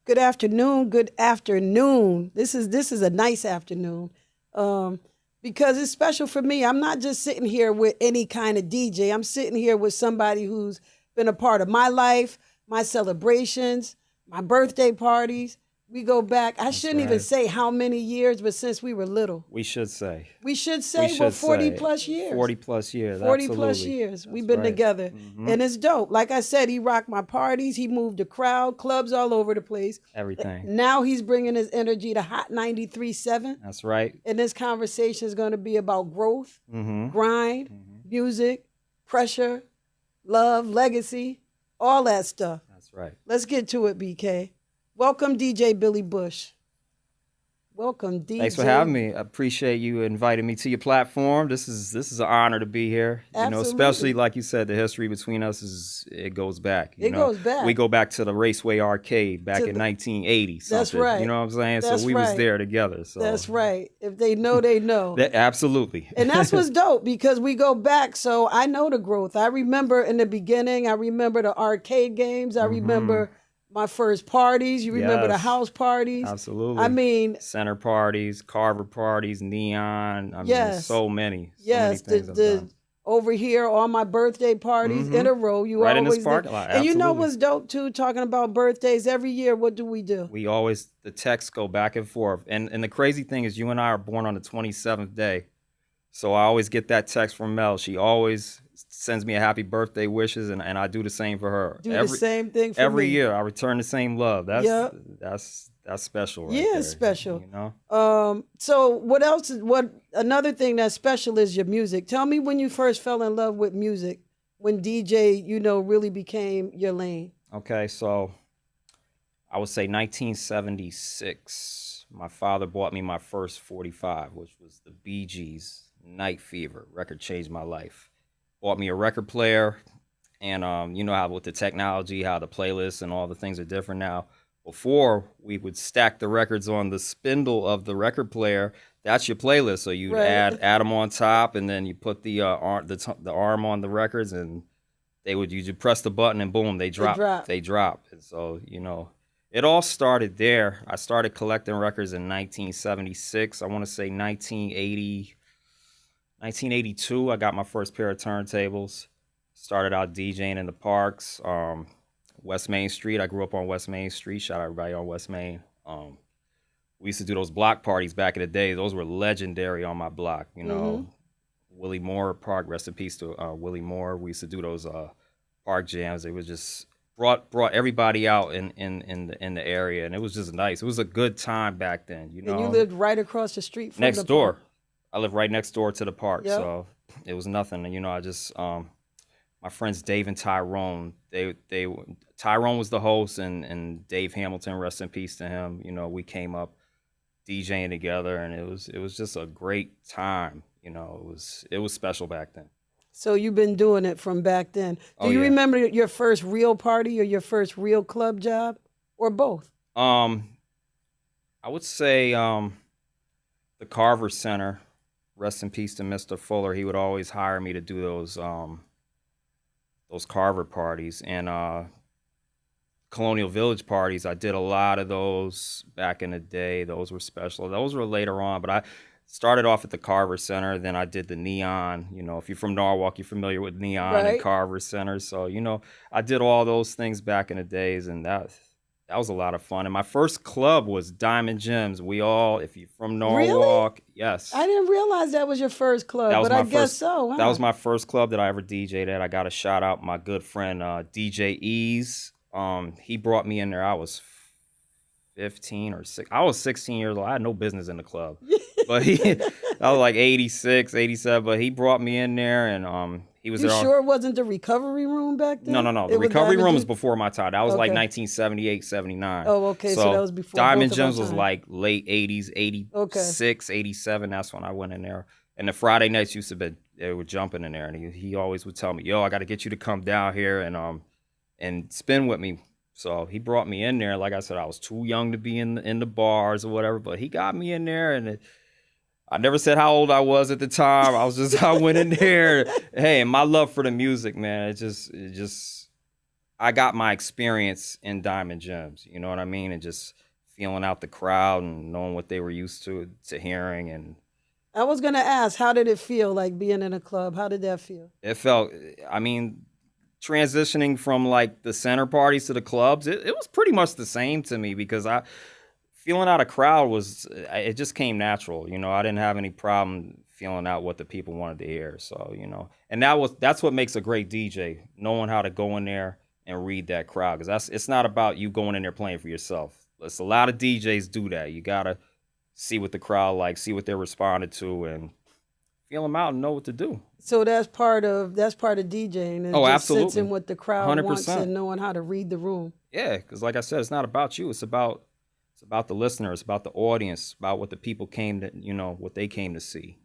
Good afternoon. Good afternoon. This is a nice afternoon, because it's special for me. I'm not just sitting here with any kind of DJ. I'm sitting here with somebody who's been a part of my life, my celebrations, my birthday parties. We go back. I shouldn't even say how many years, but since we were little. We should say. We should say, well, 40 say plus years. 40 plus years. 40 absolutely. plus years. That's We've been right. together. And it's dope. Like I said, he rocked my parties. He moved the crowd, clubs all over the place. Everything. Now he's bringing his energy to Hot 93.7. That's right. And this conversation is going to be about growth, grind, music, pressure, love, legacy, all that stuff. That's right. Let's get to it, BK. Welcome, DJ Billy Busch. Welcome, DJ. Thanks for having me. I appreciate you inviting me to your platform. This is an honor to be here. Absolutely. You know, especially like you said, the history between us it goes back. It goes back. We go back to the Raceway Arcade back in 1980. That's right. You know what I'm saying? That's so we was there together. So that's right. If they know, they know. Absolutely. And that's what's dope, because we go back. So I know the growth. I remember in the beginning. I remember the arcade games. I remember my first parties. You remember the house parties? Absolutely. I mean, center parties, Carver parties, neon. I mean, so many. Yes, so many things the over here on my birthday parties in a row. You right always in this parking lot. And you know what's dope too? Talking about birthdays every year. What do? We always the texts go back and forth. And the crazy thing is, you and I are born on the 27th day, so I always get that text from Mel. She always sends me a happy birthday wishes, and I do the same for her. The same thing for every me. year. I return the same love. That's special. Right there, it's special. You know. So what else? What another thing that's special is your music. Tell me when you first fell in love with music. When DJ, really became your lane. Okay, so I would say 1976. My father bought me my first 45, which was the Bee Gees' Night Fever record. Changed my life. Bought me a record player, and you know how with the technology, how the playlists and all the things are different now. Before, we would stack the records on the spindle of the record player. That's your playlist. So you add them on top, and then you put the arm on the records, and you press the button, and boom, they drop. They drop. And so it all started there. I started collecting records in 1976. I want to say 1982, I got my first pair of turntables. Started out DJing in the parks, West Main Street. I grew up on West Main Street. Shout out everybody on West Main. We used to do those block parties back in the day. Those were legendary on my block. Willie Moore Park. Rest in peace to Willie Moore. We used to do those park jams. It was just brought everybody out in the area, and it was just nice. It was a good time back then. And you lived right across the street from next the door. park. I live right next door to the park, Yep. so it was nothing. I just my friends Dave and Tyrone. Tyrone was the host, and Dave Hamilton, rest in peace to him. We came up DJing together, and it was just a great time. It was special back then. So you've been doing it from back then. Do you remember your first real party or your first real club job, or both? I would say the Carver Center. Rest in peace to Mr. Fuller. He would always hire me to do those Carver parties and Colonial Village parties. I did a lot of those back in the day. Those were special. Those were later on, but I started off at the Carver Center. Then I did the Neon. If you're from Norwalk, you're familiar with Neon and Carver Center. So I did all those things back in the days, and that was a lot of fun. And my first club was Diamond Gems. If you're from Norwalk, really? Yes. I didn't realize that was your first club, but I guess so. Huh? That was my first club that I ever DJ'd at. I got to shout out my good friend DJ Ease. He brought me in there. I was 15 or 6. I was 16 years old. I had no business in the club. But I was like 86, 87. But he brought me in there, and he was there. You sure it wasn't the recovery room back then? No. The recovery room was before my time. That was like 1978, 79. Oh, okay. So that was before Diamond Gems was like late 80s, 86, 87. That's when I went in there. And the Friday nights used to be, they were jumping in there. And he always would tell me, yo, I got to get you to come down here and spin with me. So he brought me in there. Like I said, I was too young to be in the bars or whatever, but he got me in there, and I never said how old I was at the time. I went in there. Hey, and my love for the music, man, it just I got my experience in Diamond Gems. You know what I mean? And just feeling out the crowd and knowing what they were used to hearing, and I was gonna ask, how did it feel like being in a club? How did that feel? it felt. I mean, transitioning from like the center parties to the clubs, it was pretty much the same to me because I feeling out a crowd was it just came natural. You know, I didn't have any problem feeling out what the people wanted to hear. So, you know, and that's what makes a great DJ, knowing how to go in there and read that crowd, because that's it's not about you going in there playing for yourself. It's a lot of DJs do that. You gotta see what the crowd like, see what they're responding to, and feel them out and know what to do. So that's part of DJing, and Oh, just sensing absolutely, what the crowd hundred wants percent. and knowing how to read the room. Yeah, because like I said, it's not about you. It's about the listener. It's about the audience. About what the people came to, what they came to see.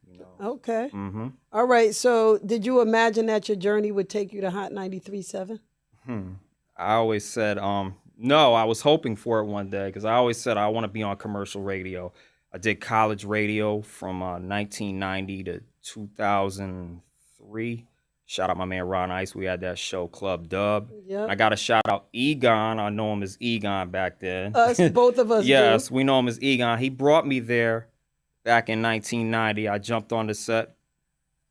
Okay. Mm-hmm. All right. So did you imagine that your journey would take you to Hot 93.7? I always said, no. I was hoping for it one day because I always said I want to be on commercial radio. I did college radio from 1990 to 2003. Shout out my man Ron Ice. We had that show Club Dub. I Yep. got to shout out Egon. I know him as Egon back then. Both of us do. Yes, we know him as Egon. He brought me there back in 1990. I jumped on the set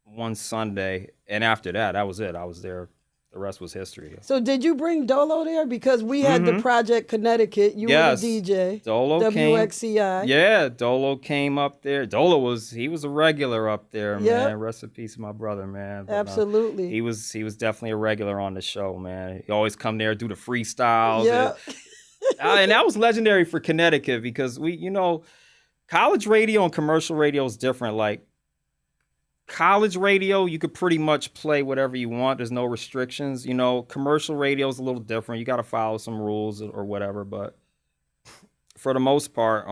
one Sunday, and after that, that was it. I was there. The rest was history. So did you bring Dolo there? Because we had the Mm-hmm. Project Connecticut. You were Yes, the DJ. Dolo came. WXCI. Yeah, Dolo came up there. He was a regular up there, Yep. man. Rest in peace, my brother, man. But, Absolutely. he was definitely a regular on the show, man. He always come there, do the freestyles, Yep. and that was legendary for Connecticut because college radio and commercial radio is different. Like college radio, you could pretty much play whatever you want. There's no restrictions. Commercial radio is a little different. You got to follow some rules or whatever. But for the most part,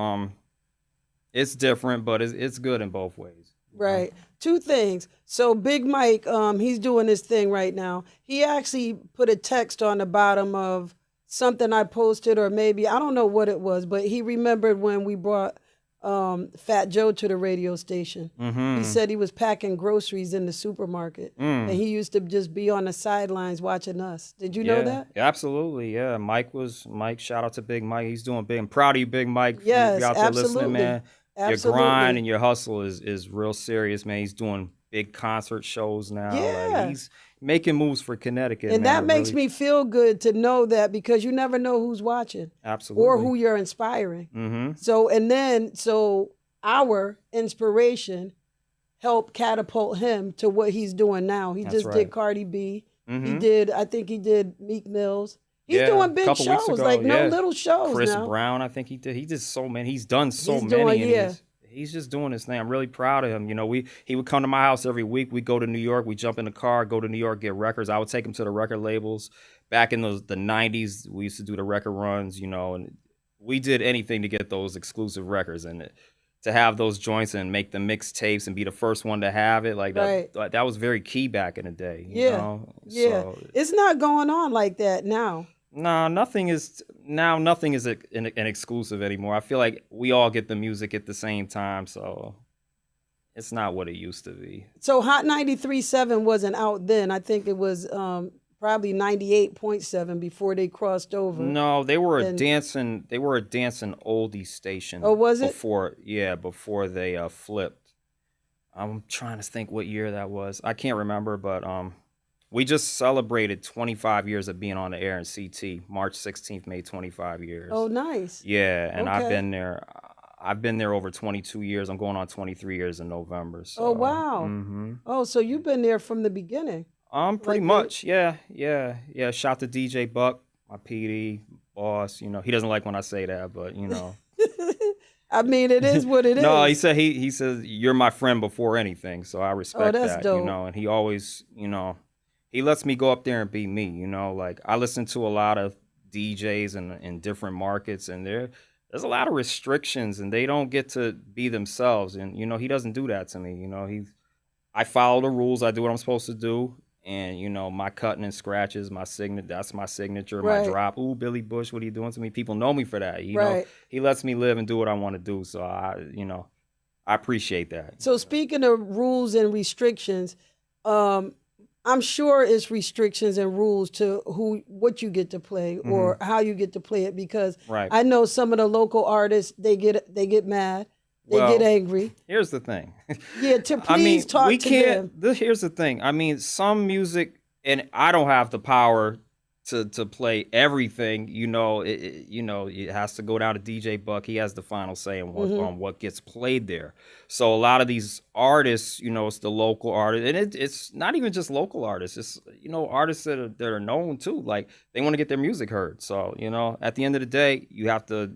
it's different, but it's good in both ways. Right. Two things. So Big Mike, he's doing this thing right now. He actually put a text on the bottom of something I posted, or maybe I don't know what it was, but he remembered when we brought Fat Joe to the radio station. He said he was packing groceries in the supermarket, and he used to just be on the sidelines watching us. Did you know that? Yeah, absolutely. Yeah, Mike. Shout out to Big Mike. He's doing big. I'm proud of you, Big Mike. Yes, If you're out there listening, absolutely. man. Your Absolutely. grind and your hustle is real serious, man. He's doing big concert shows now. Yeah. Like he's making moves for Connecticut, And man. that makes Really, me feel good to know that, because you never know who's watching absolutely. or who you're inspiring. Mm-hmm. So our inspiration helped catapult him to what he's doing now. He That's just right. did Cardi B. Mm-hmm. I think he did Meek Mills. He's Yeah, doing a big couple weeks shows, ago, like no yeah. little shows Chris now. Brown, I think he did. He did so many. He's done so He's many. doing- and yeah. he's just doing his thing. I'm really proud of him. He would come to my house every week. We go to New York. We jump in the car, go to New York, get records. I would take him to the record labels. Back in the 90s, we used to do the record runs, and we did anything to get those exclusive records. And to have those joints and make the mixtapes and be the first one to have it, like that, Right. that was very key back in the day. Yeah. Yeah. So, It's not going on like that now. no, nothing is an exclusive anymore. I feel like we all get the music at the same time, so it's not what it used to be. So Hot 93.7 wasn't out then. I think it was probably 98.7 before they crossed over. No, they were a And- dancing oldie station. Oh, was it? Before they flipped. I'm trying to think what year that was. I can't remember, but we just celebrated 25 years of being on the air in CT. March 16th made 25 years. Oh, nice. Yeah, and I've Okay. been there. I've been there over 22 years. I'm going on 23 years in November. So, Oh, wow. Mm-hmm. Oh, so you've been there from the beginning. Pretty Like much. Yeah. Shout to DJ Buck, my PD boss. He doesn't like when I say that, but I mean, it is what it is. No, he said he says you're my friend before anything, so I respect that's that. dope. And he always, he lets me go up there and be me. Like I listen to a lot of DJs in different markets, and there's a lot of restrictions, and they don't get to be themselves. And he doesn't do that to me. I follow the rules. I do what I'm supposed to do. And my cutting and scratches, that's my signature, Right. my drop. Ooh, Billy Busch, what are you doing to me? People know me for that. Right. He lets me live and do what I want to do. So I appreciate that. So speaking of rules and restrictions, I'm sure it's restrictions and rules to what you get to play or how you get to play it, because Right. I know some of the local artists, they get mad, they get Well, angry. here's the thing. Yeah, to I mean, please talk we to can't. them. Here's the thing. I mean, some music, and I don't have the power to play everything. It has to go down to DJ Buck. He has the final say on what gets played there. So a lot of these artists, it's the local artists, and it's not even just local artists. It's artists that are known too. Like, they want to get their music heard. So at the end of the day, you have to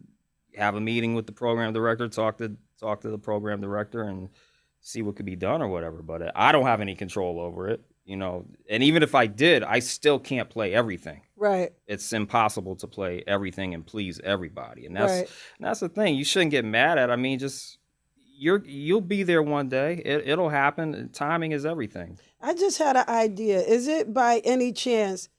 have a meeting with the program director, talk to the program director, and see what could be done or whatever. But I don't have any control over it. And even if I did, I still can't play everything. Right. It's impossible to play everything and please everybody. And Right. that's the thing. You shouldn't get mad at. I mean, just you'll be there one day. It'll happen. Timing is everything. I just had an idea. Is it by any chance,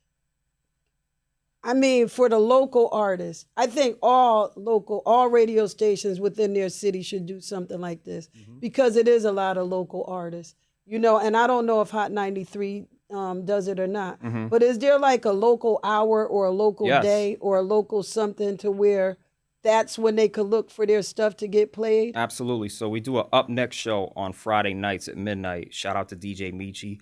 I mean, for the local artists, I think all radio stations within their city should do something like this, because it is a lot of local artists, and I don't know if Hot 93 does it or not, but is there like a local hour or a local Yes. day or a local something to where that's when they could look for their stuff to get played? Absolutely. So we do a Up Next show on Friday nights at midnight. Shout out to DJ Michi.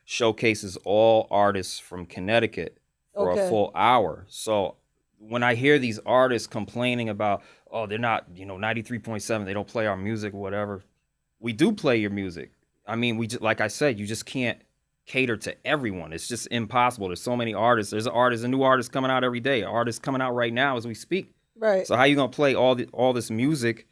Showcases all artists from Connecticut for Okay. a full hour. So when I hear these artists complaining about, oh, they're not, 93.7, they don't play our music or whatever, we do play your music. I mean, like I said, you just can't cater to everyone. It's just impossible. There's so many artists. There's a new artist coming out every day. Artists coming out right now as we speak. Right. So how you gonna play all this music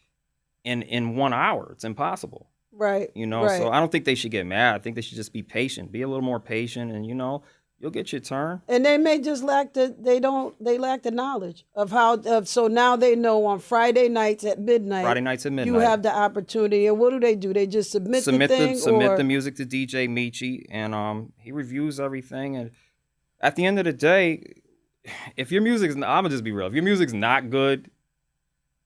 in 1 hour? It's impossible. Right. Right. So I don't think they should get mad. I think they should just be patient. Be a little more patient, and you'll get your turn. And they may just lack they lack the knowledge of so now they know on Friday nights at midnight. Friday nights at midnight. You have the opportunity, and what do? They just submit the thing, submit or the music to DJ Michi, and he reviews everything. And at the end of the day, if your music's, I'm gonna just be real. If your music's not good,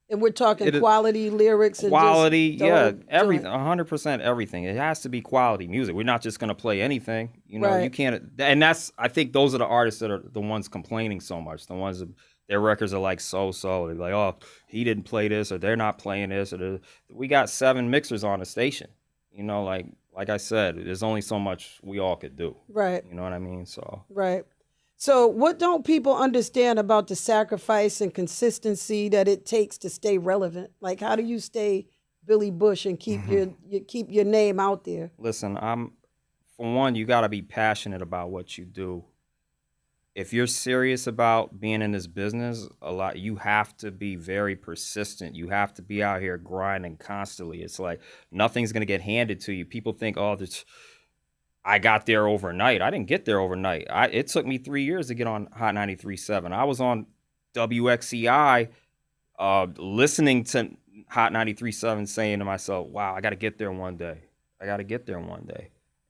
and we're talking quality lyrics and quality, just the whole everything, joint. 100% everything. It has to be quality music. We're not just gonna play anything. Right. You can't. And I think those are the artists that are the ones complaining so much. The ones that their records are like so. They're like, oh, he didn't play this, or they're not playing this, or we got 7 mixers on the station. Like I said, there's only so much we all could do. Right. You know what I mean? So. Right. So what don't people understand about the sacrifice and consistency that it takes to stay relevant? Like, how do you stay Billy Busch and keep your name out there? Listen, for one, you got to be passionate about what you do. If you're serious about being in this business, you have to be very persistent. You have to be out here grinding constantly. It's like nothing's going to get handed to you. People think, oh, I got there overnight. I didn't get there overnight. It took me 3 years to get on Hot 93.7. I was on WXEI listening to Hot 93.7 saying to myself, wow, I got to get there one day.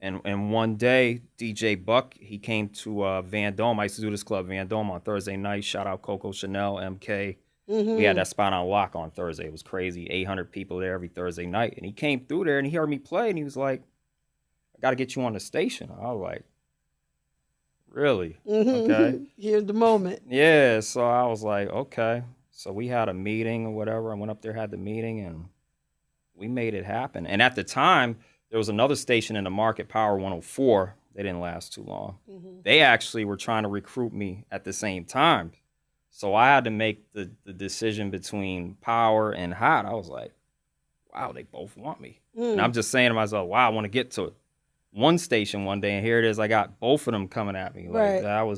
And one day, DJ Buck, he came to Van Dome. I used to do this club, Van Dome, on Thursday night. Shout out Coco Chanel, MK. We had that spot on lock on Thursday. It was crazy. 800 people there every Thursday night. And he came through there and he heard me play and he was like, I got to get you on the station. I was like, really? Okay. Here's the moment. Yeah. So I was like, okay. So we had a meeting or whatever. I went up there, had the meeting, and we made it happen. And at the time, there was another station in the market, Power 104. They didn't last too long. They actually were trying to recruit me at the same time. So I had to make the decision between Power and Hot. I was like, wow, they both want me. And I'm just saying to myself, wow, I want to get to one station one day, and here it is. I got both of them coming at me. Like, right.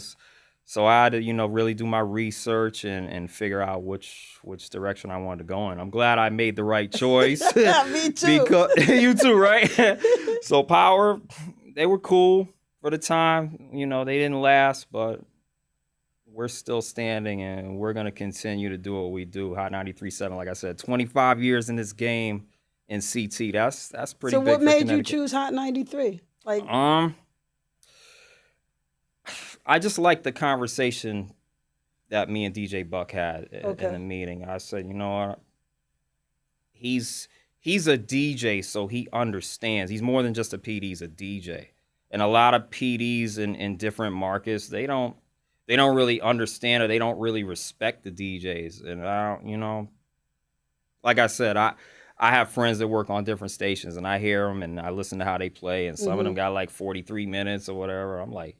So I had to, really do my research and figure out which direction I wanted to go in. I'm glad I made the right choice. Me too. Because, you too, right? So Power, they were cool for the time. They didn't last, but we're still standing, and we're going to continue to do what we do. Hot 93.7, like I said, 25 years in this game in CT. That's pretty big. So what for made you Connecticut. choose Hot 93? Like, I just like the conversation that me and DJ Buck had in the meeting. I said, you know what? He's a DJ, so he understands. He's more than just a PD, he's a DJ. And a lot of PDs in different markets, they don't really understand or they don't really respect the DJs. And I don't, like I said, I have friends that work on different stations, and I hear them and I listen to how they play, and some of them got like 43 minutes or whatever. I'm like,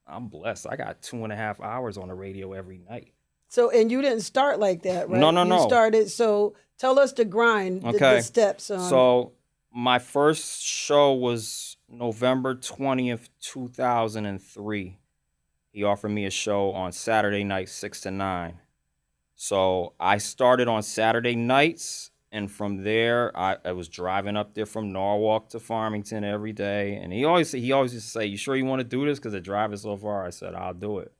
I'm blessed. I got 2.5 hours on the radio every night. So, and you didn't start like that, right? No, no, You no. started, so tell us the grind, the Okay. steps on. So my first show was November 20th, 2003. He offered me a show on Saturday night, 6 to 9. So I started on Saturday nights, and from there, I was driving up there from Norwalk to Farmington every day. And he always used to say, "You sure you want to do this? Because the drive is so far." I said, "I'll do it."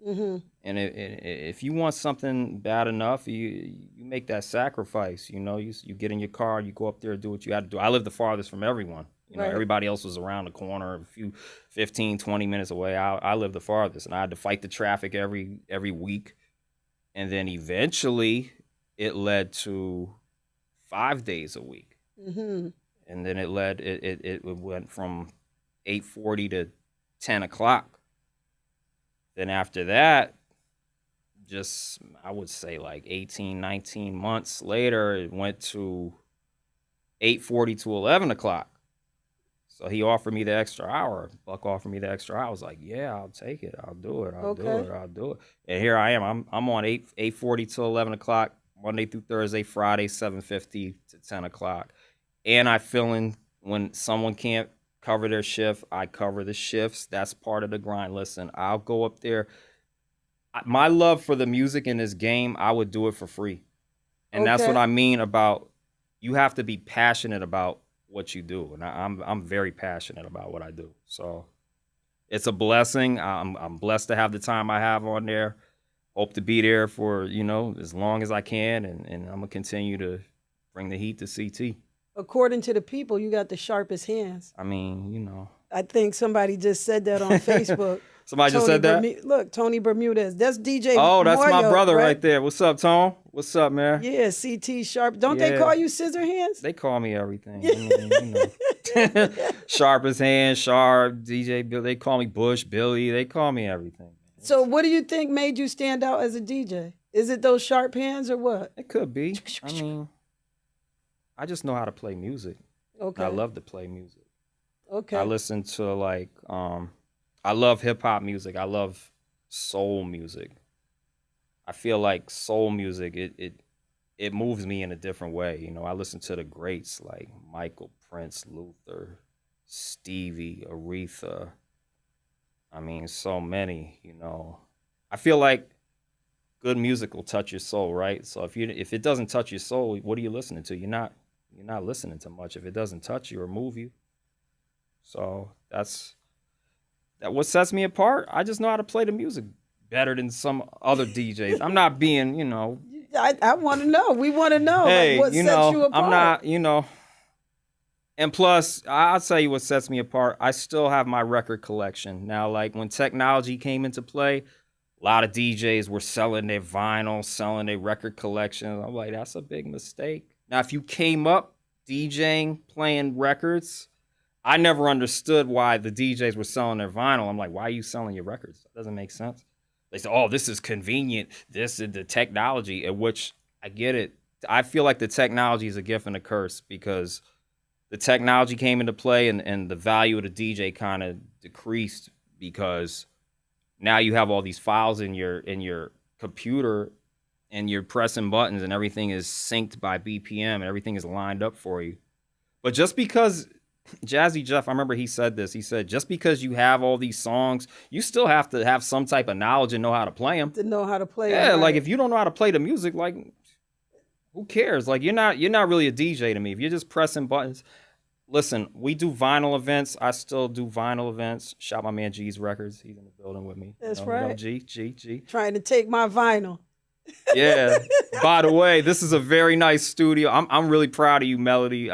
And if you want something bad enough, you make that sacrifice. You get in your car, you go up there and do what you had to do. I live the farthest from everyone. Right. Everybody else was around the corner, a few 15, 20 minutes away. I live the farthest, and I had to fight the traffic every week. And then eventually, it led to 5 days a week. And then it went from 8:40 to 10 o'clock. Then after that, just, I would say like 18, 19 months later, it went to 8:40 to 11 o'clock. So he offered me the extra hour. Buck offered me the extra hour. I was like, yeah, I'll take it. I'll do it. I'll do it. And here I am. I'm on 8:40 to 11 o'clock, Monday through Thursday, Friday, 7:50 to 10 o'clock. And I fill in when someone can't cover their shift. I cover the shifts. That's part of the grind. Listen, I'll go up there. My love for the music in this game, I would do it for free. And that's what I mean about, you have to be passionate about what you do. And I'm very passionate about what I do. So it's a blessing. I'm blessed to have the time I have on there. Hope to be there for, as long as I can. And I'm going to continue to bring the heat to CT. According to the people, you got the sharpest hands. I mean, I think somebody just said that on Facebook. Somebody just said that? Look, Tony Bermudez. That's DJ Oh, that's Moyo, my brother right there. What's up, Tone? What's up, man? Yeah, CT Sharp. Don't they call you Scissor Hands? They call me everything. Sharpest Hands, Sharp, DJ Bill. They call me Busch, Billy. They call me everything. So what do you think made you stand out as a DJ? Is it those sharp hands or what? It could be. I mean, I just know how to play music. Okay. I love to play music. Okay. I listen to I love hip hop music. I love soul music. I feel like soul music, it moves me in a different way. I listen to the greats like Michael, Prince, Luther, Stevie, Aretha. I mean, so many, I feel like good music will touch your soul, right? So if it doesn't touch your soul, what are you listening to? You're not listening to much if it doesn't touch you or move you. So that's what sets me apart. I just know how to play the music better than some other DJs. I'm not being, I want to know. We want to know. Hey, what sets you apart? I'm not, and plus, I'll tell you what sets me apart. I still have my record collection. Now, like when technology came into play, a lot of DJs were selling their vinyl, selling their record collections. I'm like, that's a big mistake. Now, if you came up DJing, playing records, I never understood why the DJs were selling their vinyl. I'm like, why are you selling your records? That doesn't make sense. They say, oh, this is convenient. This is the technology, at which I get it. I feel like the technology is a gift and a curse because the technology came into play and the value of the DJ kind of decreased because now you have all these files in your computer and you're pressing buttons and everything is synced by BPM and everything is lined up for you. But just because Jazzy Jeff, I remember he said this. He said, just because you have all these songs, you still have to have some type of knowledge and know how to play them. To know how to play them. Yeah, right. Like if you don't know how to play the music, like who cares? Like you're not really a DJ to me. If you're just pressing buttons. Listen, we do vinyl events. I still do vinyl events. Shout my man G's Records. He's in the building with me. That's right. G. Trying to take my vinyl. Yeah. By the way, this is a very nice studio. I'm really proud of you, Melody.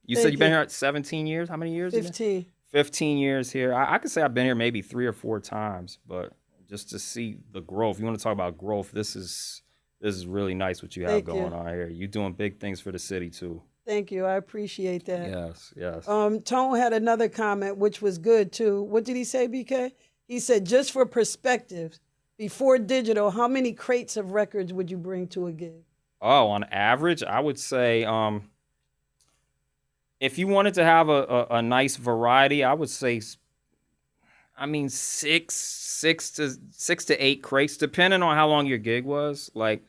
You said you've been here at 17 years? How many years? 15. 15 years here. I could say I've been here maybe 3 or 4 times, but just to see the growth. You want to talk about growth, this is really nice what you have going on here. You're doing big things for the city too. Thank you. I appreciate that. Yes, yes. Tone had another comment, which was good too. What did he say, BK? He said, just for perspective, before digital, how many crates of records would you bring to a gig? Oh, on average, I would say if you wanted to have a nice variety, I would say, I mean, six to eight crates, depending on how long your gig was. Like,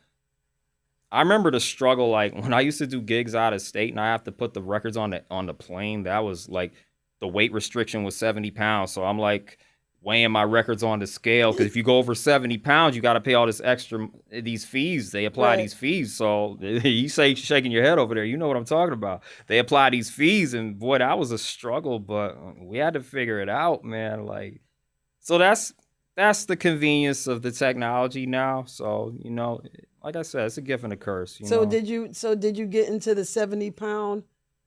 I remember the struggle, like when I used to do gigs out of state and I have to put the records on the plane. That was like the weight restriction was 70 pounds. So I'm like weighing my records on the scale because if you go over 70 pounds, you got to pay all this extra these fees. They apply Right. these fees. So you say shaking your head over there, you know what I'm talking about. They apply these fees, and boy, that was a struggle, but we had to figure it out, man. Like, so that's the convenience of the technology now. So, like I said, it's a gift and a curse. So did you get into the 70-pound?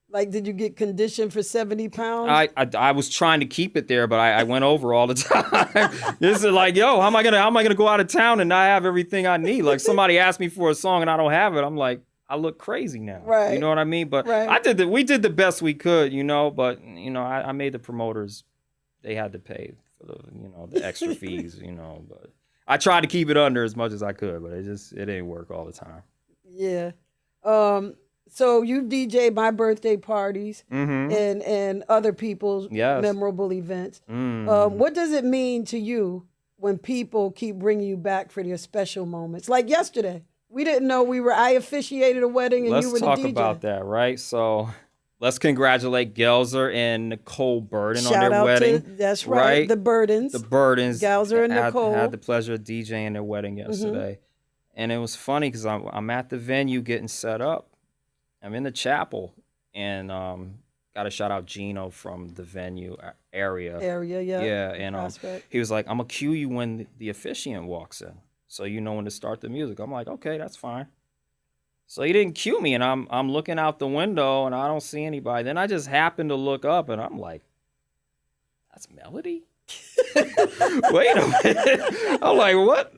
Like, did you get conditioned for 70 pounds? I was trying to keep it there, but I went over all the time. This is like, yo, how am I gonna go out of town and not have everything I need? Like, somebody asked me for a song and I don't have it. I'm like, I look crazy now. Right. You know what I mean? But Right. we did the best we could, but I made the promoters, they had to pay for the extra fees, but I tried to keep it under as much as I could, but it didn't work all the time. Yeah. So you DJ my birthday parties and other people's Yes. memorable events. Mm. What does it mean to you when people keep bringing you back for their special moments? Like yesterday, we didn't know I officiated a wedding and Let's you were the talk DJ. about that, right? So let's congratulate Gelzer and Nicole Burden on Shout their out wedding. to, that's right, the Burdens. The Burdens. Gelzer and Nicole. I had the pleasure of DJing their wedding yesterday. And it was funny because I'm at the venue getting set up. I'm in the chapel, and got to shout out Gino from the venue area. Yeah. Yeah, and Prospect. he was like, "I'm gonna cue you when the officiant walks in, so you know when to start the music." I'm like, "Okay, that's fine." So he didn't cue me, and I'm looking out the window, and I don't see anybody. Then I just happened to look up, and I'm like, "That's Melody." Wait a minute. I'm like, "What?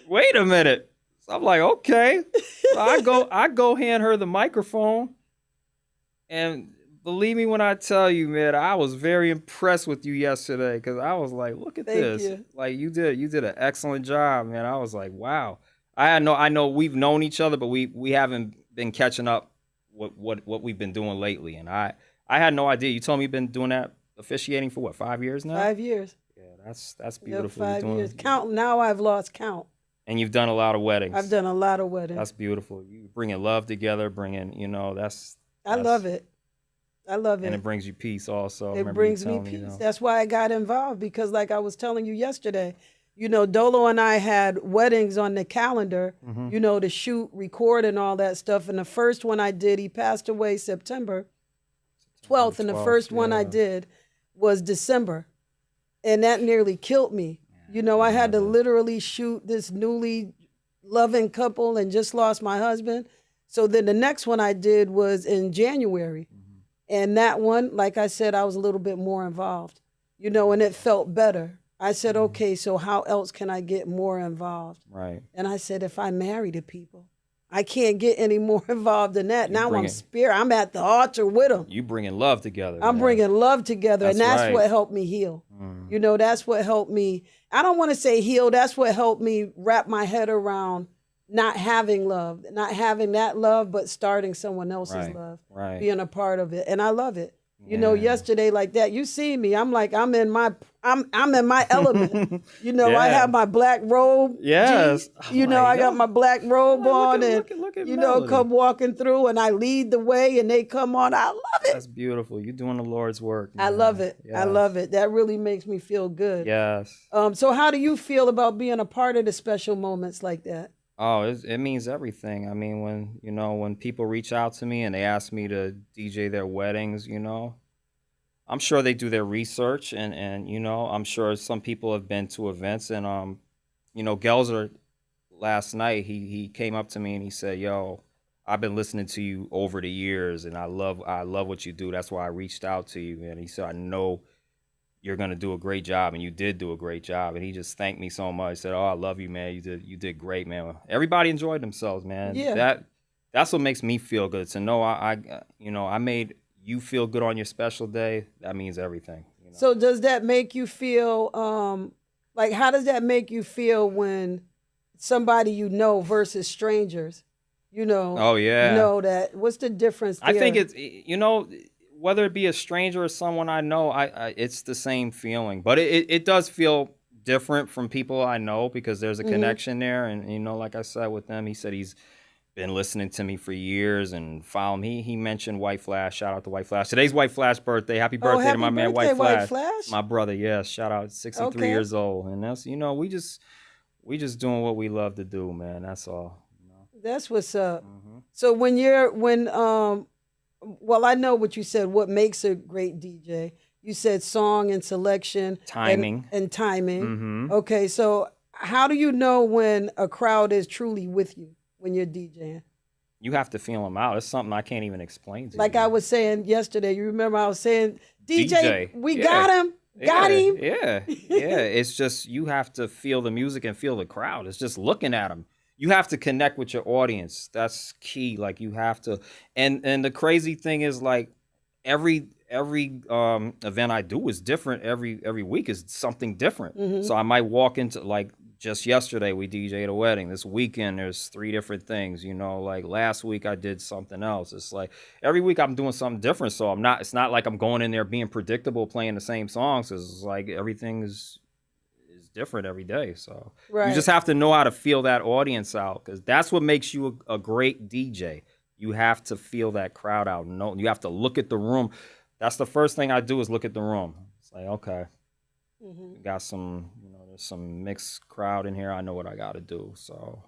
Wait a minute." I'm like, okay. So I go hand her the microphone, and believe me when I tell you, man, I was very impressed with you yesterday because I was like, look at Thank this. you. Like you did an excellent job, man. I was like, wow. I know we've known each other, but we haven't been catching up what we've been doing lately. And I had no idea. You told me you've been doing that officiating for what, 5 years now? 5 years. Yeah, that's Yep, beautiful. 5 years. Count now. I've lost count. And you've done a lot of weddings. I've done a lot of weddings. That's beautiful. You bringing love together, I love it. I love it. And it brings you peace also. It brings me peace. That's why I got involved because, like I was telling you yesterday, Dolo and I had weddings on the calendar, to shoot, record, and all that stuff. And the first one I did, he passed away September 12th, and the first one I did was December. And that nearly killed me. I had to literally shoot this newly loving couple and just lost my husband. So then the next one I did was in January. And that one, like I said, I was a little bit more involved, and it felt better. I said, okay, so how else can I get more involved? Right. And I said, if I marry the people, I can't get any more involved than that. Now I'm at the altar with them. You bringing love together. I'm bringing love together, and that's right. what helped me heal. That's what helped me. I don't want to say heal. That's what helped me wrap my head around not having love, not having that love, but starting someone else's love, being a part of it, and I love it. Yesterday like that, you see me. I'm like I'm in my element. I have my black robe. Yes. I got my black robe on, look at Melody. come walking through, and I lead the way, and they come on. I love it. That's beautiful. You're doing the Lord's work, man. I love it. Yes. I love it. That really makes me feel good. Yes. So how do you feel about being a part of the special moments like that? Oh, it means everything. I mean, when people reach out to me and they ask me to DJ their weddings, I'm sure they do their research and I'm sure some people have been to events and Gelzer last night he came up to me and he said, "Yo, I've been listening to you over the years and I love what you do. That's why I reached out to you." And he said, "I know you're gonna do a great job," and you did do a great job. And he just thanked me so much. He said, "Oh, I love you, man. You did great, man." Everybody enjoyed themselves, man. Yeah. that's what makes me feel good to know I made you feel good on your special day. That means everything. So does that make you feel like how does that make you feel when somebody you know versus strangers? Oh yeah. Know that what's the difference there? I think it's whether it be a stranger or someone I know, I it's the same feeling, but it does feel different from people I know because there's a connection there, and like I said with them, he said he's been listening to me for years and following me. He mentioned White Flash. Shout out to White Flash. Today's White Flash birthday. Happy birthday to my man White Flash. My brother, yes. Shout out, 63 years old. And that's we just doing what we love to do, man. That's all. That's what's up. So well, I know what you said. What makes a great DJ? You said song and selection, timing, and timing. Okay, so how do you know when a crowd is truly with you when you're DJing? You have to feel them out. It's something I can't even explain to you. Like I was saying yesterday. You remember I was saying, DJ. We got him. Got him. Yeah. It's just you have to feel the music and feel the crowd. It's just looking at them. You have to connect with your audience. That's key. Like you have to, and the crazy thing is like every event I do is different. Every week is something different. So I might walk into like just yesterday we DJ'd a wedding. This weekend there's 3 different things. Like last week I did something else. It's like every week I'm doing something different. So it's not like I'm going in there being predictable playing the same songs. It's like everything is different every day. So you just have to know how to feel that audience out, because that's what makes you a great DJ. You have to feel that crowd out. No, you have to look at the room. That's the first thing I do is look at the room. It's like, okay, we got some, there's some mixed crowd in here. I know what I got to do. So,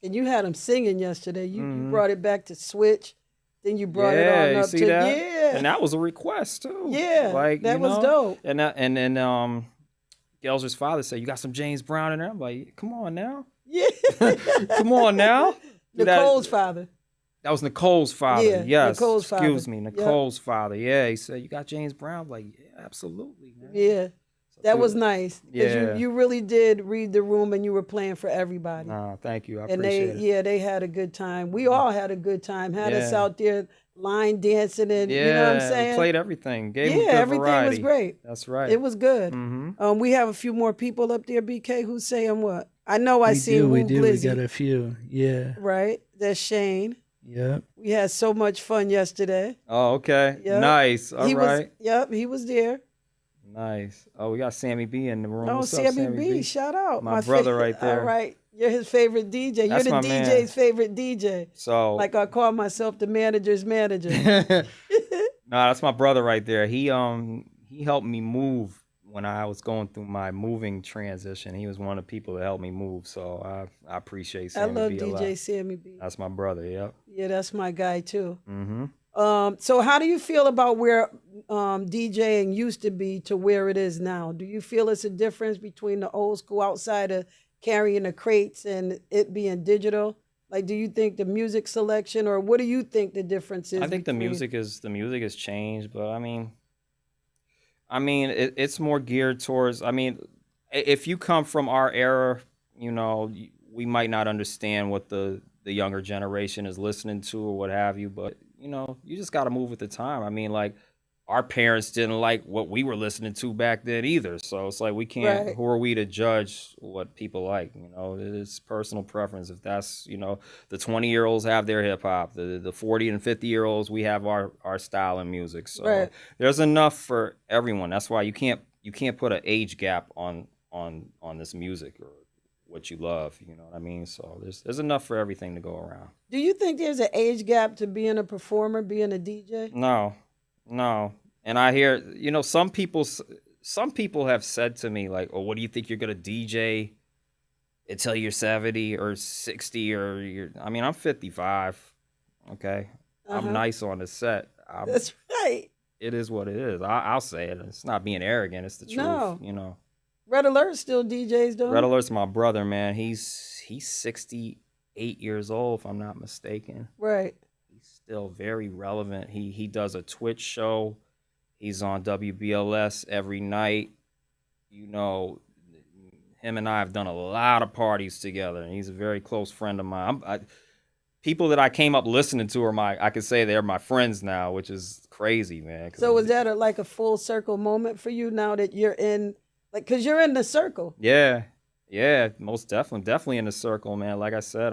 And you had them singing yesterday. You brought it back to switch. Then you brought it on up to that? And that was a request too. Yeah, like that was dope. And then Gelser's father said, "You got some James Brown in there." I'm like, "Come on now." Yeah. Come on now. Nicole's father. That was Nicole's father. Yeah, yes. Nicole's father. Excuse me, Nicole's father. Yeah, he said, "You got James Brown?" I'm like, yeah, absolutely, man. Yeah. That was nice. Yeah. You really did read the room and you were playing for everybody. Nah, thank you. I appreciate it. Yeah, they had a good time. We all had a good time. Had us out there line dancing and you know what I'm saying? Played everything. Gave them good everything variety. Was great. That's right. It was good. We have a few more people up there, BK, who's saying what? I know I seen We Blizzy. We got a few. Yeah. Right. That's Shane. Yep. We had so much fun yesterday. Oh, okay. Yep. Nice. All right. He was there. Nice. Oh, we got Sammy B in the room. Oh, What's Sammy up, B. Shout out. My brother right there. All right. You're his favorite DJ. That's You're the DJ's man. favorite DJ. So, like I call myself the manager's manager. Nah, that's my brother right there. He helped me move when I was going through my moving transition. He was one of the people that helped me move. So I appreciate Sammy B. I love B DJ Sammy B. That's my brother. Yep. Yeah, that's my guy too. So how do you feel about where DJing used to be to where it is now? Do you feel it's a difference between the old school outside of carrying the crates and it being digital? Like, do you think the music selection, or what do you think the difference is? I think the music has changed, but I mean, it's more geared towards. I mean, if you come from our era, we might not understand what the younger generation is listening to or what have you, but you just got to move with the time. I mean, like, our parents didn't like what we were listening to back then either. So it's like we can't, Who are we to judge what people like? It's personal preference. If that's, the 20-year-olds have their hip hop, the 40 and 50-year-olds, we have our style in music. So there's enough for everyone. That's why you can't put an age gap on this music or what you love, you know what I mean? So there's enough for everything to go around. Do you think there's an age gap to being a performer, being a DJ? No. And I hear, some people have said to me like, "Oh, what do you think you're gonna DJ until you're 70 or 60 or you're?" I mean, I'm 55. Okay, I'm nice on the set. That's right. It is what it is. I'll say it. It's not being arrogant. It's the truth. No. Red Alert still DJs, though. Red Alert's my brother, man. He's 68 years old, if I'm not mistaken. Right. He's still very relevant. He does a Twitch show. He's on WBLS every night. Him and I have done a lot of parties together, and he's a very close friend of mine. people that I came up listening to are I could say they're my friends now, which is crazy, man. So was that like a full circle moment for you now that you're in, like, cause you're in the circle? Yeah, yeah, most definitely in the circle, man. Like I said,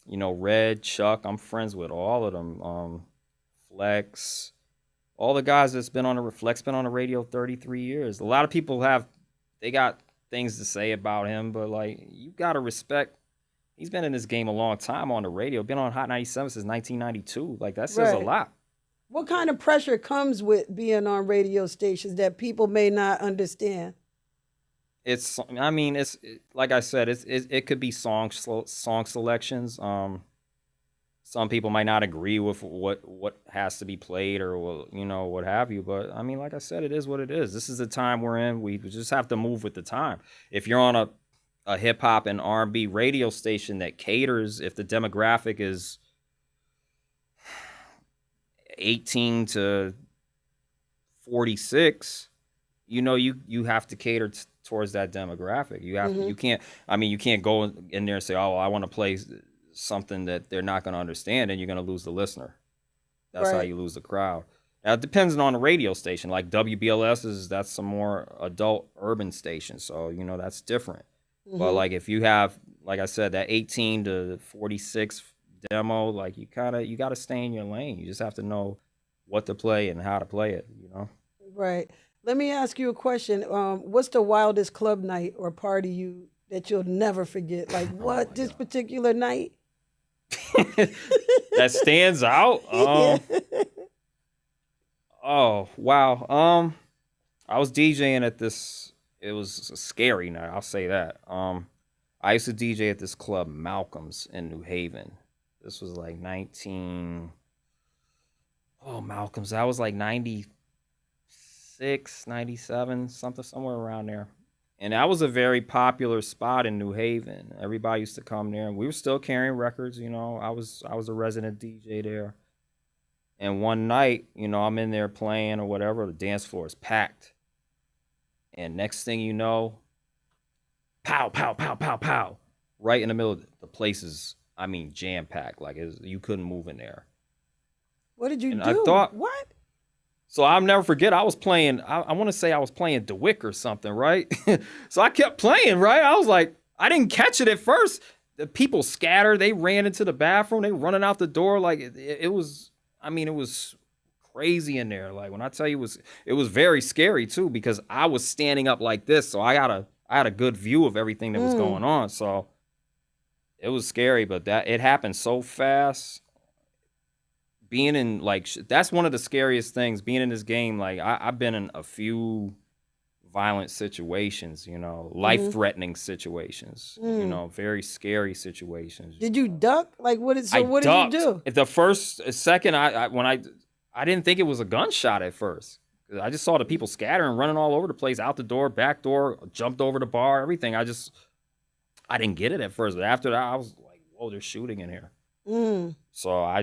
Red, Chuck, I'm friends with all of them. Flex, all the guys that's been on the Flex been on the radio 33 years. A lot of people they got things to say about him, but like you gotta respect. He's been in this game a long time on the radio. Been on Hot 97 since 1992. Like that says a lot. What kind of pressure comes with being on radio stations that people may not understand? It's like I said, it could be song selections. Some people might not agree with what has to be played or what have you. But I mean, like I said, it is what it is. This is the time we're in. We just have to move with the time. If you're on a hip hop and R&B radio station that caters, if the demographic is 18 to 46, you have to cater towards that demographic. You can't go in there and say, oh, I want to play something that they're not going to understand, and you're going to lose the listener. That's how you lose the crowd. Now, it depends on the radio station. Like WBLS that's some more adult urban station, so that's different. But like if you have, like I said, that 18 to 46 demo, like you got to stay in your lane. You just have to know what to play and how to play it, Right. Let me ask you a question. What's the wildest club night or party that you'll never forget? Like what, this particular night? That stands out? Oh, wow. I was DJing at this. It was a scary night, I'll say that. I used to DJ at this club, Malcolm's, in New Haven. This was like Malcolm's. That was like 96, 97, somewhere around there. And that was a very popular spot in New Haven. Everybody used to come there. We were still carrying records, I was a resident DJ there. And one night, I'm in there playing or whatever. The dance floor is packed. And next thing you know, pow, pow, pow, pow, pow. Right in the middle of the place is, jam-packed. Like, you couldn't move in there. What did you do? I thought, what? So I'll never forget, I was playing, I want to say I was playing DeWick or something, right? So I kept playing, right? I was like, I didn't catch it at first. The people scattered. They ran into the bathroom. They running out the door. Like, it was crazy in there. Like, when I tell you, it was very scary too, because I was standing up like this, so I had a good view of everything that was going on. So it was scary, but it happened so fast. Being in, like, that's one of the scariest things, being in this game. Like, I've been in a few violent situations, life-threatening situations, very scary situations. Did you duck? Like, what did you do? The first second, I didn't think it was a gunshot at first. I just saw the people scattering, running all over the place, out the door, back door, jumped over the bar, everything. I didn't get it at first, but after that, I was like, whoa, they're shooting in here. So I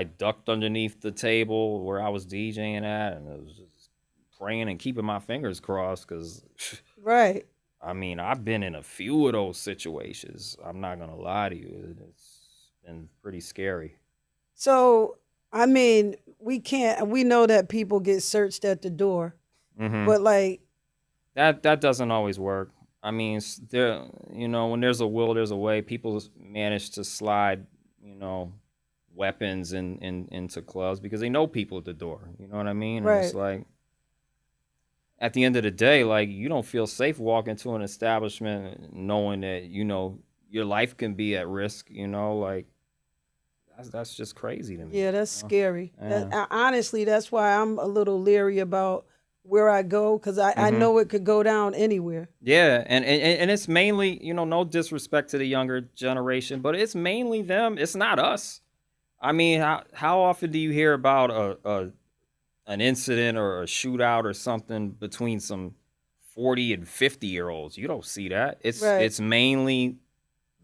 ducked underneath the table where I was DJing at, and it was just praying and keeping my fingers crossed, because right. I've been in a few of those situations. I'm not gonna lie to you. It's been pretty scary. So, we know that people get searched at the door, but like that doesn't always work. There, when there's a will, there's a way. People manage to slide, weapons into clubs because they know people at the door. You know what I mean? Right. And it's like, at the end of the day, like, you don't feel safe walking to an establishment knowing that, your life can be at risk, like, that's just crazy to me. Yeah, that's scary. Yeah. Honestly, that's why I'm a little leery about where I go, because I know it could go down anywhere. Yeah, and it's mainly, no disrespect to the younger generation, but it's mainly them. It's not us. How often do you hear about an incident or a shootout or something between some 40 and 50-year-olds? You don't see that. It's mainly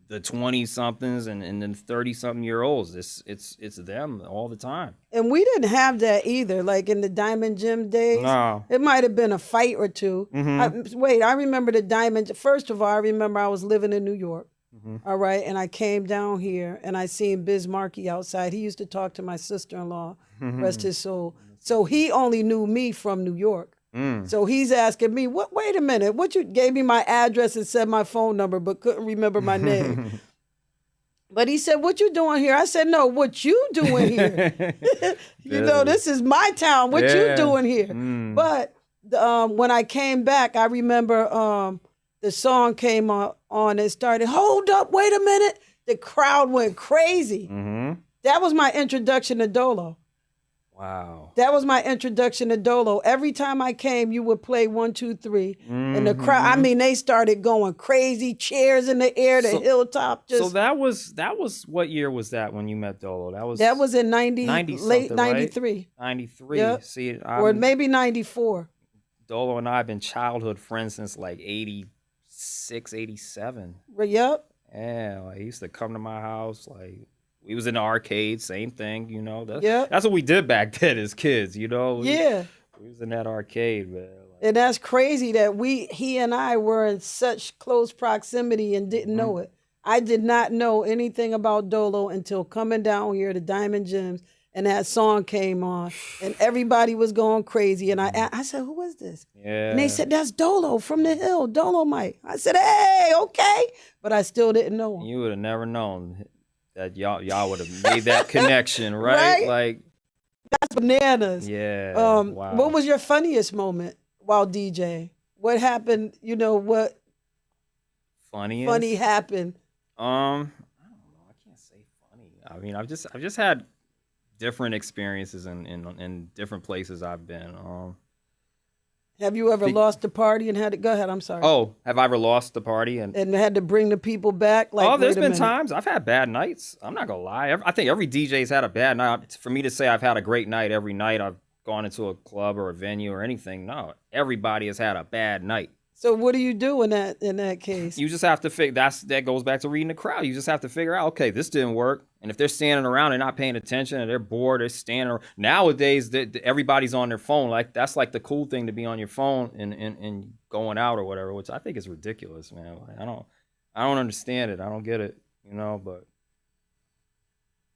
the 20-somethings and then 30-something-year-olds. It's them all the time. And we didn't have that either. Like in the Diamond Gym days, no. It might have been a fight or two. I remember the Diamond. First of all, I remember I was living in New York. Mhm. All right, and I came down here and I seen Biz Markie outside. He used to talk to my sister-in-law, rest his soul. So he only knew me from New York. Mm. So he's asking me, "What? Wait a minute! What you gave me my address and said my phone number, but couldn't remember my name?" But he said, "What you doing here?" I said, "No, what you doing here? You know, this is my town. What you Yeah. doing here?" Mm. But when I came back, I remember the song came on and started. Hold up, wait a minute! The crowd went crazy. Mm-hmm. That was my introduction to Dolo. Wow. That was my introduction to Dolo. Every time I came, you would play 1, 2, 3, and the crowd. I mean, they started going crazy, chairs in the air, the hilltop. So that was what year was that when you met Dolo? That was in 90 late something, right? 93. 93. Yep. See, Or maybe 94. Dolo and I have been childhood friends since like 86, 87. Yep. Yeah, like he used to come to my house. Like we was in the arcade, same thing, you know. Yep. That's what we did back then as kids, you know. Yeah. We was in that arcade, man. Like, And that's crazy that he and I were in such close proximity and didn't know it. I did not know anything about Dolo until coming down here to Diamond Gems and that song came on and everybody was going crazy. And I said, "Who is this?" yeah. And they said, "That's Dolo from the Hill, Dolomite." I said, "Hey, okay." But I still didn't know him. You would have never known that y'all would have made that connection, right? Right? Like That's bananas. yeah. Wow. What was your funniest moment while DJ? What happened? You know, what funniest? funny happened? I don't know. I can't say funny. I mean, I've just had different experiences in different places I've been. Have you ever lost the party and had to go ahead? I'm sorry. Oh, have I ever lost the party and had to bring the people back? Like, oh, there's wait a been minute. times I've had bad nights. I'm not gonna lie. I think every DJ's had a bad night. For me to say I've had a great night every night I've gone into a club or a venue or anything, no. Everybody has had a bad night. So what do you do in that case? You just have to figure that goes back to reading the crowd. You just have to figure out, okay, this didn't work. And if they're standing around and not paying attention and they're bored, they're standing around. Nowadays, everybody's on their phone. Like that's like the cool thing to be on your phone and going out or whatever, which I think is ridiculous, man. Like, I don't understand it. I don't get it, you know, but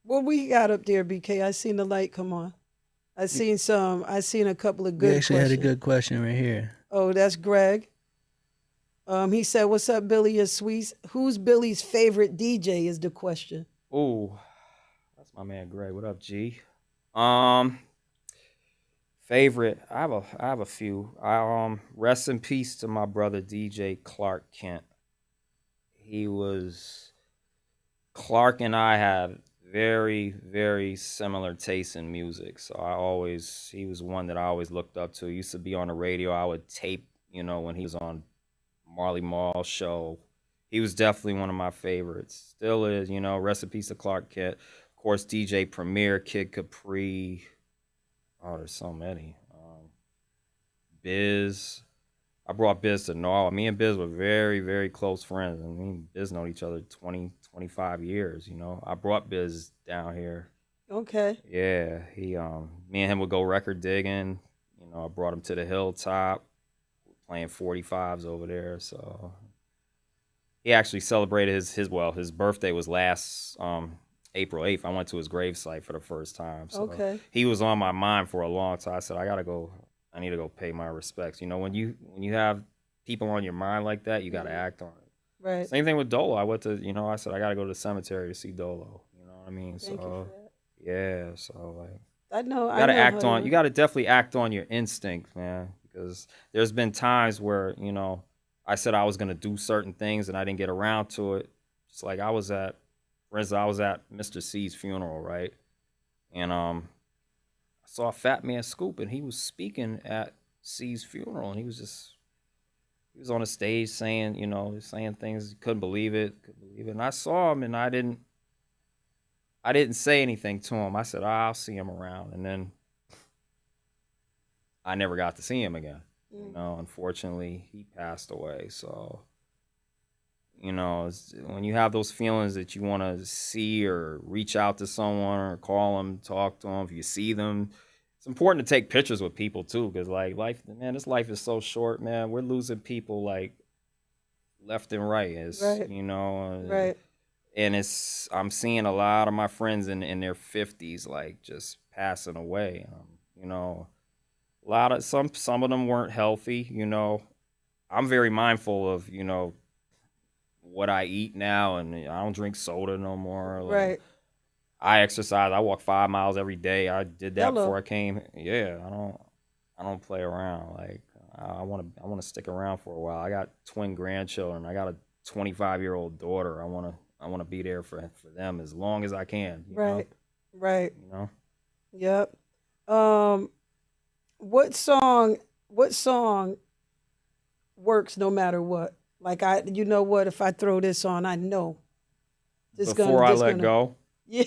What we got up there, BK? I seen the light come on. I seen a couple of good We actually questions. had a good question right here. Oh, that's Greg. He said, "What's up, Billy? Is sweet. Who's Billy's favorite DJ?" Is the question. ooh, that's my man Greg. What up, G? Favorite. I have a few. Rest in peace to my brother DJ Clark Kent. Clark and I had very, very similar tastes in music. So he was one that I always looked up to. He used to be on the radio. I would tape, you know, when he was on Marley Marl show. He was definitely one of my favorites. Still is, you know. Rest in peace to Clark Kent. Of course, DJ Premier, Kid Capri. Oh, there's so many. Biz. I brought Biz to Norwalk. Me and Biz were very, very close friends. I mean, Biz known each other 20, 25 years, you know. I brought Biz down here. Okay. Yeah, me and him would go record digging. You know, I brought him to the hilltop, playing 45s over there. So he actually celebrated his birthday was last April 8th. I went to his gravesite for the first time. So Okay. he was on my mind for a long time. I said, I need to go pay my respects. You know, when you have people on your mind like that, you got to act on it. Right. Same thing with Dolo. I said, I got to go to the cemetery to see Dolo. You know what I mean? Thank you for that. Yeah, so like I know. you got to definitely act on your instinct, man, because there's been times where, you know, I said I was going to do certain things and I didn't get around to it. Just like for instance, I was at Mr. C's funeral, right? And I saw Fat Man Scoop and he was speaking at C's funeral and he was on the stage saying things, couldn't believe it. And I saw him and I didn't say anything to him. I said, I'll see him around. And then I never got to see him again. You know, unfortunately, he passed away. So, you know, when you have those feelings that you want to see or reach out to someone or call them, talk to them, if you see them, it's important to take pictures with people too, because like this life is so short, man. We're losing people like left and right. It's Right. you know, Right. and I'm seeing a lot of my friends in their 50s like just passing away. You know, a lot of some of them weren't healthy. You know, I'm very mindful of what I eat now, and I don't drink soda no more. Like Right. I exercise. I walk 5 miles every day. I did that Hello. before I came. Yeah, I don't play around. Like I want to stick around for a while. I got twin grandchildren. I got a 25-year-old daughter. I want to be there for them as long as I can. Right. Right. You know. Yep. Um, what song? What song works no matter what? Like you know what? If I throw this on, I know Before I let gonna. go. Yeah.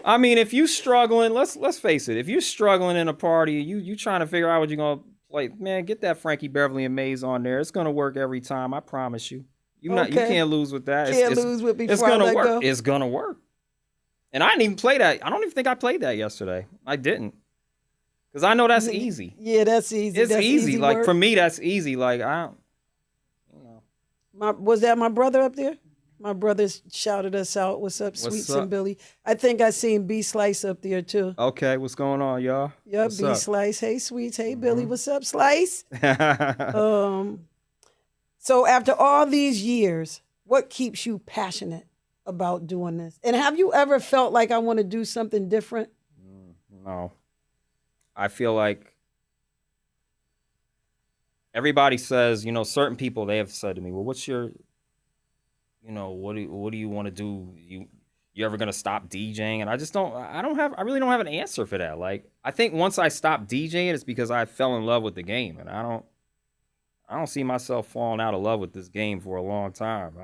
I mean, if you struggling, let's face it. If you're struggling in a party, you trying to figure out what you're gonna play, man, get that Frankie Beverly and Maze on there. It's gonna work every time. I promise you. You Okay. can't lose with that. Can't lose with it's before I gonna let work. go. It's gonna work. And I didn't even play that. I don't even think I played that yesterday. I didn't. Because I know that's easy. Yeah, that's easy. It's that's easy. Like work. for me, that's easy. Like I don't, you know. Was that my brother up there? My brother shouted us out. What's up, Sweets up? and Billy? I think I seen B Slice up there too. Okay, what's going on, y'all? Yep, What's B up? Slice. Hey, Sweets. Hey, Billy. What's up, Slice? So after all these years, what keeps you passionate about doing this? And have you ever felt like I want to do something different? No. I feel like everybody says, certain people, they have said to me, well, what's your, what do you want to do? You ever gonna stop DJing? And I really don't have an answer for that. Like, I think once I stopped DJing, it's because I fell in love with the game, and I don't see myself falling out of love with this game for a long time.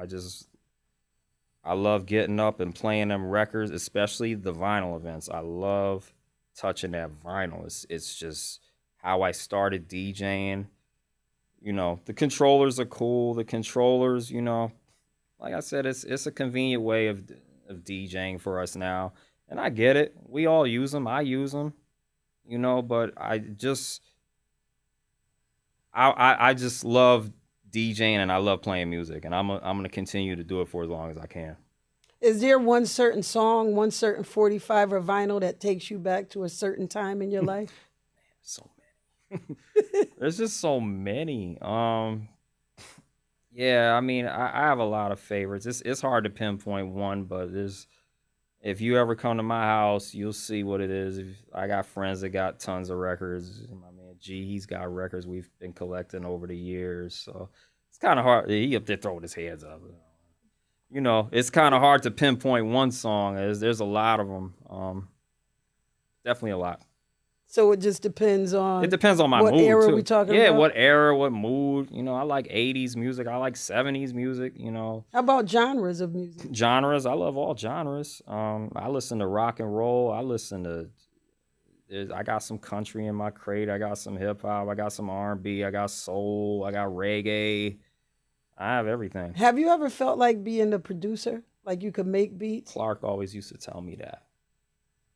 I love getting up and playing them records, especially the vinyl events. I love touching that vinyl. It's just how I started DJing. The controllers are cool. The controllers, like I said, it's a convenient way of DJing for us now, and I get it. We all use them. I use them, but I just love DJing, and I love playing music, and I'm gonna continue to do it for as long as I can. Is there one certain song, one certain 45 or vinyl that takes you back to a certain time in your life? So many. There's just so many. Yeah, I mean, I have a lot of favorites. It's hard to pinpoint one, but if you ever come to my house, you'll see what it is. I got friends that got tons of records. My man G, he's got records we've been collecting over the years. So it's kind of hard. He up there throwing his hands up. It's kind of hard to pinpoint one song. There's a lot of them. Definitely a lot. So it just depends on. It depends on my what mood era too. we talking yeah, about? what era, what mood. I like 80s music. I like 70s music. How about genres of music? Genres. I love all genres. I listen to rock and roll. I got some country in my crate. I got some hip hop. I got some R&B. I got soul. I got reggae. I have everything. Have you ever felt like being a producer? Like you could make beats? Clark always used to tell me that.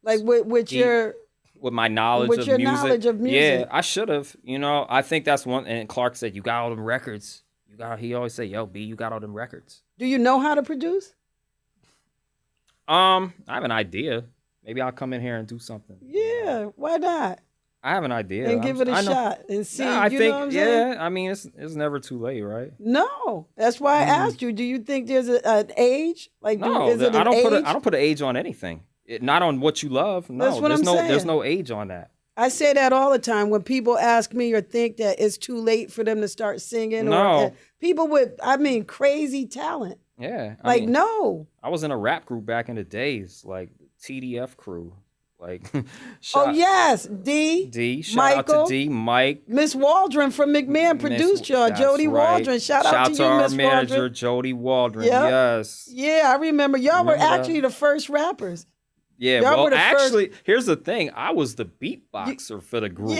Like with your knowledge knowledge of music. Yeah, I should have. I think that's one. And Clark said, "You got all them records. He always say, "Yo, B, you got all them records." Do you know how to produce? I have an idea. Maybe I'll come in here and do something. Yeah, why not? I have an idea. And give it a shot and see. I you think, know what I'm saying? I mean, it's never too late, right? No, that's why I asked you. Do you think there's an age? Like, No, is it an age? I don't put an age on anything. Not on what you love. No, That's what I'm saying. There's no age on that. I say that all the time when people ask me or think that it's too late for them to start singing. No. Or people with, crazy talent. Yeah. No. I was in a rap group back in the days, like TDF crew. Like, yes, D. Shout Michael, out to D, Mike. Miss Waldron from McMahon produced y'all. Jody Waldron. Shout out to you, our Miss manager, Waldron. Jody Waldron. Yep. Yes. Yeah, I remember. Y'all were Remember that? actually the first rappers. Yeah, Y'all well, were the actually, here's the thing. I was the beatboxer for the group.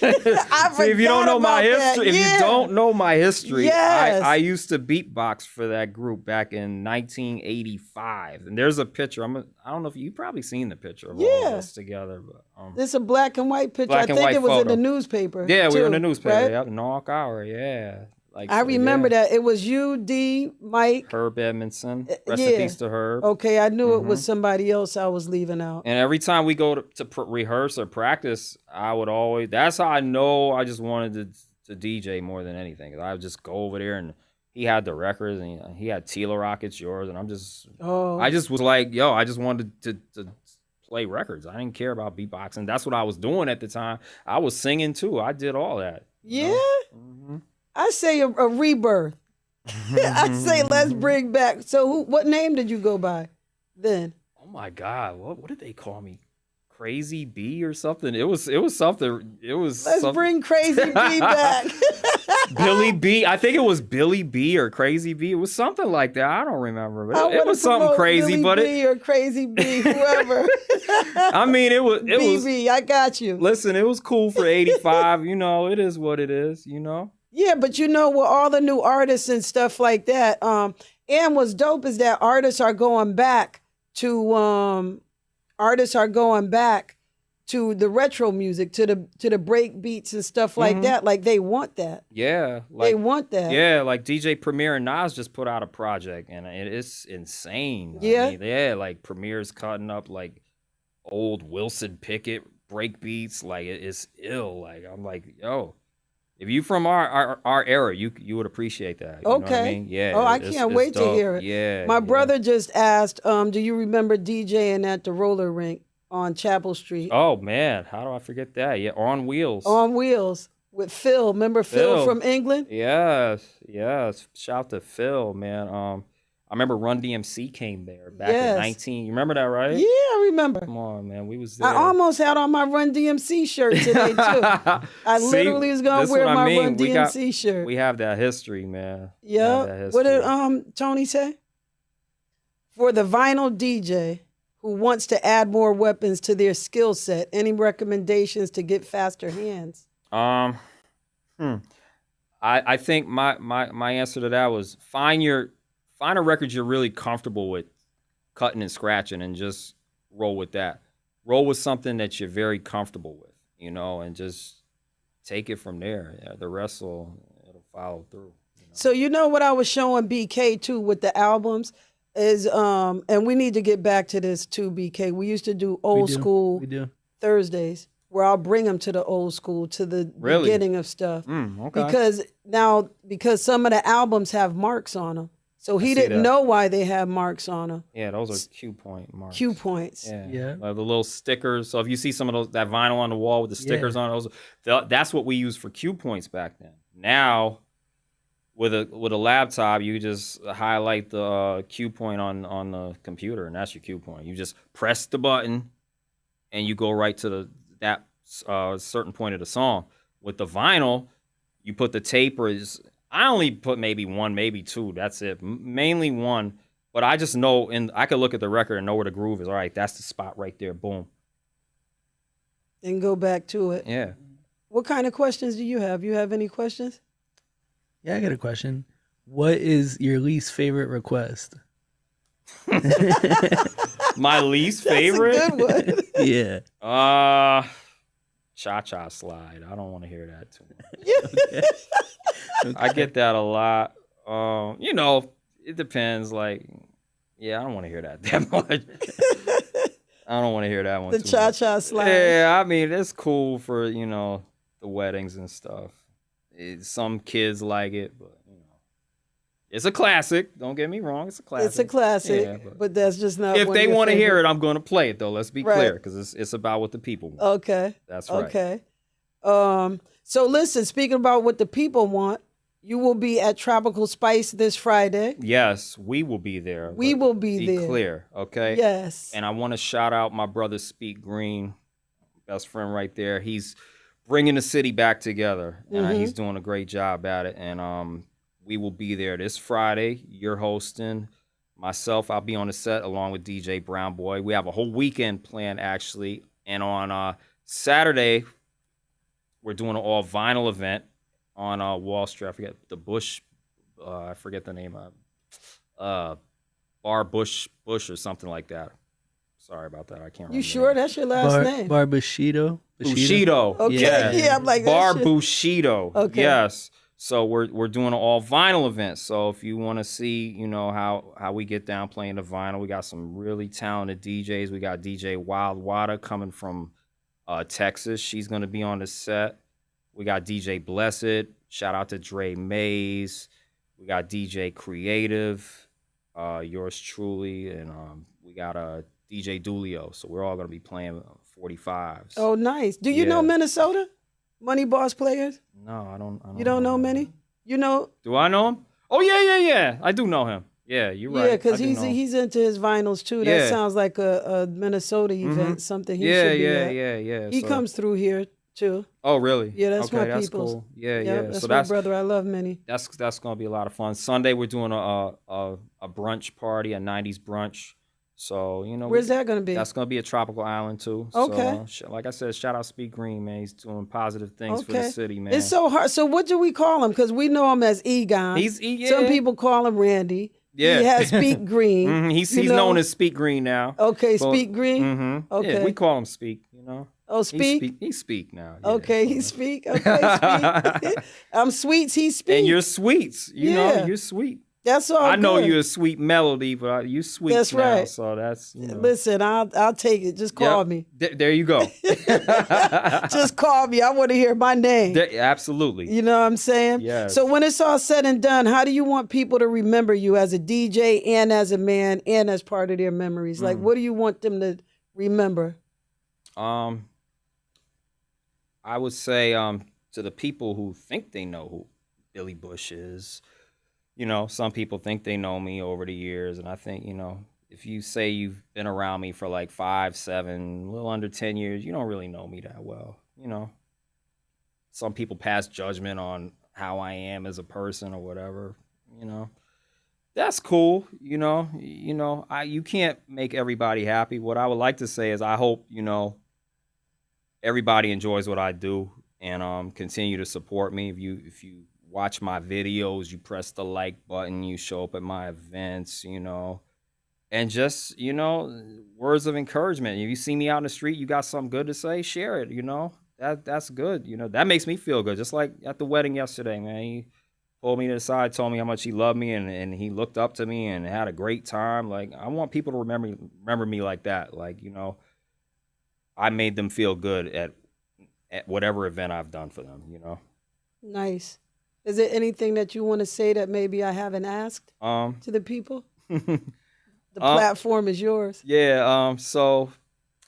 I See, if you don't know my forgot about history, that. if Yeah. you don't know my history, Yes. I used to beatbox for that group back in 1985. And there's a picture. I don't know if you've probably seen the picture of all of us together, but This is a black and white picture. Black I and think white it was photo. in the newspaper. yeah, we were in the too, newspaper. right? Yep, Knock Hour. Yeah, Like I so, remember yeah. that. It was you, D, Mike. Herb Edmondson. Rest yeah. in peace to Herb. Okay, I knew it was somebody else I was leaving out. And every time we go to rehearse or practice, I would always. That's how I know I just wanted to DJ more than anything. 'Cause I would just go over there and he had the records and he had Tila Rockets, yours, and I just was like, yo, I just wanted to play records. I didn't care about beatboxing. That's what I was doing at the time. I was singing too. I did all that. Yeah. Mm-hmm. I say a rebirth. I say let's bring back. So what name did you go by then? Oh my God, what did they call me? Crazy B or something? It was something. It was. Let's bring Crazy B back. Billy B. I think it was Billy B or Crazy B. It was something like that. I don't remember, but it was something crazy. Billy but B or Crazy B, whoever. I mean, it was. BB, I got you. Listen, it was cool for '85. You know, it is what it is. You know. Yeah, but you know, with all the new artists and stuff like that, and what's dope is that artists are going back to the retro music, to the break beats and stuff like that. Like they want that. Yeah, they want that. Yeah, like DJ Premier and Nas just put out a project, and it's insane. Yeah, I mean, like Premier's cutting up like old Wilson Pickett break beats. Like it's ill. Like I'm like, yo. If you from our era, you would appreciate that. You know what I mean? Yeah. Oh, I can't wait to hear it. Yeah. My brother just asked, do you remember DJing at the roller rink on Chapel Street? Oh man, how do I forget that? Yeah, On Wheels. On Wheels with Phil. Remember Phil from England? Yes. Shout out to Phil, man. I remember Run DMC came there back in 19. You remember that, right? Yeah, I remember. Come on, man. We was there. I almost had on my Run DMC shirt today, too. I literally was going to wear my Run DMC shirt. We have that history, man. Yeah. What did Tony say? For the vinyl DJ who wants to add more weapons to their skill set, any recommendations to get faster hands? I think my answer to that was find a record you're really comfortable with cutting and scratching and just roll with that. Roll with something that you're very comfortable with, you know, and just take it from there. Yeah, the rest it'll follow through. You know? So you know what I was showing BK too with the albums is and we need to get back to this too, BK. We used to do old school Thursdays where I'll bring them to the old school, to the beginning of stuff. Okay. Because some of the albums have marks on them. So he didn't know why they had marks on them. Yeah, those are cue point marks. Cue points. Yeah. Like the little stickers. So if you see some of that vinyl on the wall with the stickers on it, that's what we used for cue points back then. Now, with a laptop, you just highlight the cue point on the computer, and that's your cue point. You just press the button, and you go right to that certain point of the song. With the vinyl, you put the tapers. I only put maybe one, maybe two. That's it. Mainly one. But I just know, and I could look at the record and know where the groove is. All right, that's the spot right there. Boom. And go back to it. Yeah. What kind of questions do you have? You have any questions? Yeah, I got a question. What is your least favorite request? My least favorite? That's a good one. Yeah. Cha-cha slide. I don't want to hear that too much. Yeah. Okay. I get that a lot. You know, it depends. Like, yeah, I don't want to hear that much. I don't want to hear that one. The cha-cha slide. Yeah, I mean, it's cool for, you know, the weddings and stuff. Some kids like it, but you know, it's a classic. Don't get me wrong, it's a classic. It's a classic, yeah, but that's just not. If they want to hear it, I'm going to play it though. Let's be clear, because it's about what the people want. Okay, that's right. Okay. So listen, speaking about what the people want, you will be at Tropical Spice this Friday. Yes, we will be there. We will be there. Be clear, okay? Yes. And I want to shout out my brother Speak Green, best friend right there. He's bringing the city back together, and he's doing a great job at it. And we will be there this Friday. You're hosting. Myself, I'll be on the set along with DJ Brown Boy. We have a whole weekend planned, actually. And on Saturday, we're doing an all-vinyl event on Wall Street. I forget the Busch. I forget the name of Bar Busch or something like that. Sorry about that. I can't remember. You sure that's your last name? Bar Bushido. Bushido. Okay. Yeah, I'm like Bar Bushido. Okay. Yes. So we're doing an all vinyl event. So if you want to see, you know, how we get down playing the vinyl, we got some really talented DJs. We got DJ Wild Wada coming from Texas. She's gonna be on the set. We got DJ Blessed. Shout out to Dre Mays. We got DJ Creative, yours truly, and we got DJ Dulio. So we're all gonna be playing 45s. Oh, nice. Do you know Minnesota? Money Boss players? No, I don't. You don't know many? You know? Do I know him? Oh yeah. I do know him. Yeah, you're right. Yeah, because he's into his vinyls too. That sounds like a Minnesota event, something he should be at. Yeah. He comes through here too. Oh, really? Yeah, that's okay, my that's people's. cool. Yeah. That's So my brother. I love Minnie. That's gonna be a lot of fun. Sunday we're doing a brunch party, a '90s brunch. So you know, where's that gonna be? That's gonna be a tropical island too. Okay. So, like I said, shout out Speak Green, man. He's doing positive things for the city, man. It's so hard. So what do we call him? Because we know him as Egon. Some people call him Randy. Yeah. He has Speak Green. He's known as Speak Green now. Okay, Speak Green. Okay. Yeah, we call him Speak. You know. Oh, Speak? He speak now. Yeah, okay, he speak. Okay, Speak. I'm Sweets, he speak. And you're Sweets. You know, you're sweet. That's all I know good. you're a sweet melody, but you sweet That's now, right. so that's, you know. Listen, I'll take it. Just call me. There you go. Just call me. I want to hear my name. Absolutely. You know what I'm saying? Yes. So when it's all said and done, how do you want people to remember you as a DJ and as a man and as part of their memories? Like, what do you want them to remember? I would say to the people who think they know who Billy Busch is, you know, some people think they know me over the years, and I think, you know, if you say you've been around me for like 5, 7, a little under 10 years, you don't really know me that well, you know. Some people pass judgment on how I am as a person or whatever, you know. That's cool, you know. You can't make everybody happy. What I would like to say is I hope, you know, everybody enjoys what I do and continue to support me. If you watch my videos, you press the like button, you show up at my events, you know, and just, you know, words of encouragement. If you see me out in the street, you got something good to say, share it, you know. That's good, you know. That makes me feel good. Just like at the wedding yesterday, man. He pulled me to the side, told me how much he loved me, and he looked up to me and had a great time. Like, I want people to remember me like that. Like, you know, I made them feel good at whatever event I've done for them, you know. Nice. Is there anything that you want to say that maybe I haven't asked to the people? The platform is yours. Yeah. So,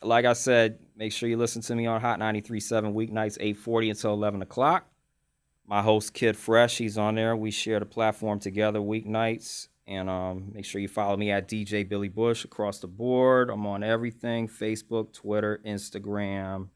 like I said, make sure you listen to me on Hot 93.7 weeknights, 8:40 until 11 o'clock. My host, Kid Fresh, he's on there. We share the platform together weeknights. And make sure you follow me at DJ Billy Busch across the board. I'm on everything: Facebook, Twitter, Instagram.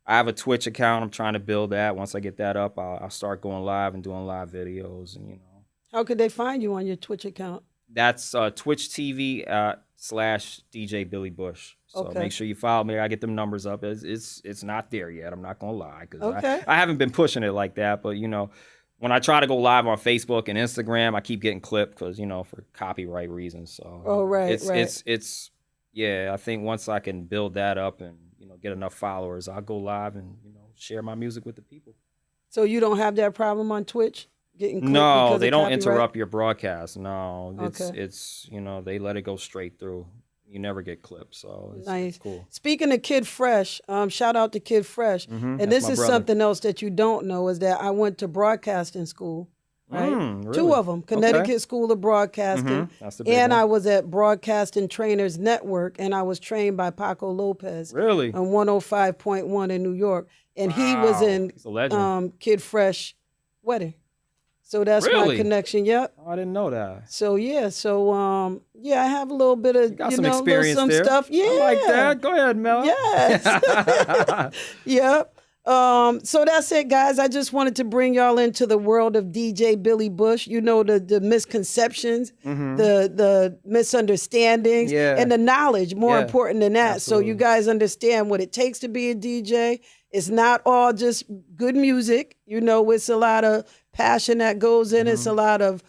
I have a Twitch account. I'm trying to build that. Once I get that up, I'll start going live and doing live videos. And, you know. How could they find you on your Twitch account? That's Twitch TV / DJ Billy Busch. So make sure you follow me. I get them numbers up. It's not there yet. I'm not going to lie. Cause I haven't been pushing it like that. But, you know, when I try to go live on Facebook and Instagram, I keep getting clipped because, you know, for copyright reasons. So it's yeah, I think once I can build that up and, you know, get enough followers, I'll go live and, you know, share my music with the people. So you don't have that problem on Twitch? Getting clipped? No, they don't interrupt your broadcast. No, Okay. it's you know, they let it go straight through. You never get clipped, so it's Nice. cool. Speaking of Kid Fresh, shout out to Kid Fresh. And That's this my is brother. something else that you don't know is that I went to broadcasting school, right? Really? 2 of them, Connecticut Okay. School of Broadcasting. That's the big And one. I was at Broadcasting Trainers Network, and I was trained by Paco Lopez Really? on 105.1 in New York. And he was Wow. in He's a legend. Kid Fresh wedding. So that's my Really? connection. Yep. Oh, I didn't know that. So yeah, I have a little bit of Got some experience some there. stuff. Yeah, I like that. Go ahead, Mel. Yes. Yep. So that's it, guys. I just wanted to bring y'all into the world of DJ Billy Busch. You know, the misconceptions, the misunderstandings, Yeah. and the knowledge, more Yeah. important than that. So you Absolutely. guys understand what it takes to be a DJ. It's not all just good music. You know, it's a lot of passion that goes in. It's a lot of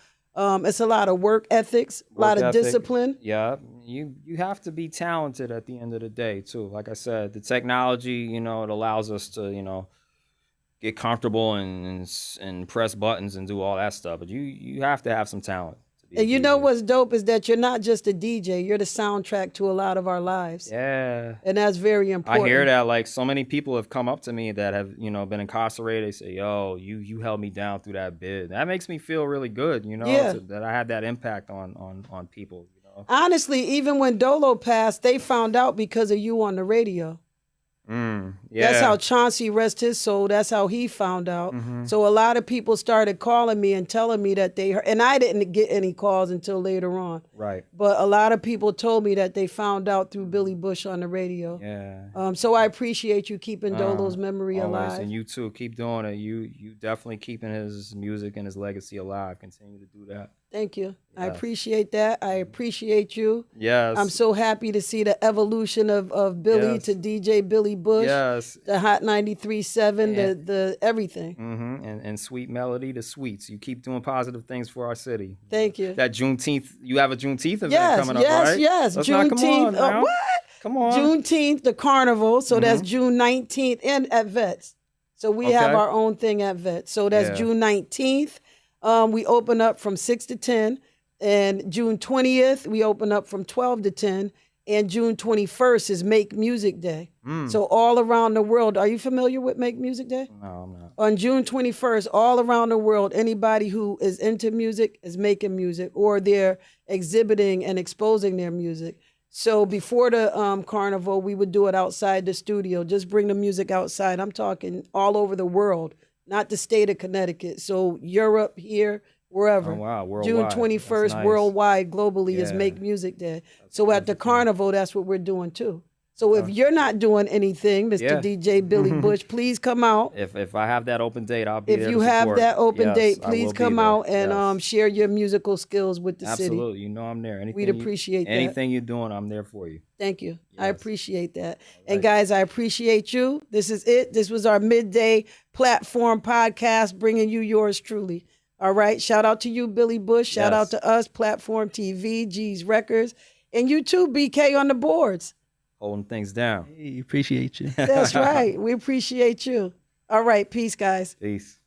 work ethics, a lot Work of ethic. discipline. Yeah, you have to be talented at the end of the day too. Like I said, the technology, you know, it allows us to, you know, get comfortable and press buttons and do all that stuff. But you have to have some talent. To be a And you know DJ. what's dope is that you're not just a DJ, you're the soundtrack to a lot of our lives. Yeah. And that's very important. I hear that. Like, so many people have come up to me that have, been incarcerated. They say, yo, you held me down through that bid. That makes me feel really good, Yeah. that I had that impact on people, Honestly, even when Dolo passed, they found out because of you on the radio. Yeah. That's how Chauncey, rest his soul, that's how he found out. Mm-hmm. So a lot of people started calling me and telling me that they heard, and I didn't get any calls until later on. Right. But a lot of people told me that they found out through Billy Busch on the radio. Yeah. So I appreciate you keeping Dolo's memory Always. alive. And you too. Keep doing it. You definitely keeping his music and his legacy alive. Continue to do that. Thank you. I Yes. appreciate that. I appreciate you. Yes. I'm so happy to see the evolution of Billy Yes. to DJ Billy Busch. Yes. The Hot 93.7, the everything. Mm-hmm. And Sweet Melody to Sweets. You keep doing positive things for our city. Thank you. That Juneteenth, you have a Juneteenth event Yes, coming up, yes, right? yes. Let's not- come on Juneteenth. now. What? Come on. Juneteenth, the carnival. So that's Mhm. June 19th and at Vets. So we have Okay. our own thing at Vets. So that's Yeah. June 19th. We open up from 6 to 10. And June 20th, we open up from 12 to 10. And June 21st is Make Music Day. So all around the world, are you familiar with Make Music Day? No, I'm not. On June 21st, all around the world, anybody who is into music is making music or they're exhibiting and exposing their music. So before the carnival, we would do it outside the studio. Just bring the music outside. I'm talking all over the world, not the state of Connecticut. So Europe, here, wherever. Oh, wow. Worldwide. June That's 21st, nice. worldwide, globally is Yeah. Make Music Day. So at the beautiful. carnival, that's what we're doing too. So if you're not doing anything, Mr. Yeah. DJ Billy Busch, please come out. If I have that open date, I'll be there If to you have support. that open Yes, date, I please will be come there. out and Yes. share your musical skills with the city. Absolutely. You know I'm there. Anything We'd appreciate that. Anything you're doing, I'm there for you. Thank you. I Yes. appreciate that. And guys, I appreciate you. This is it. This was our midday platform podcast, bringing you yours truly. All right. Shout out to you, Billy Busch. Shout out Yes. to us, Platform TV, G's Records, and you too, BK on the boards. Holding things down. Hey, appreciate you. That's right. We appreciate you. All right. Peace, guys. Peace.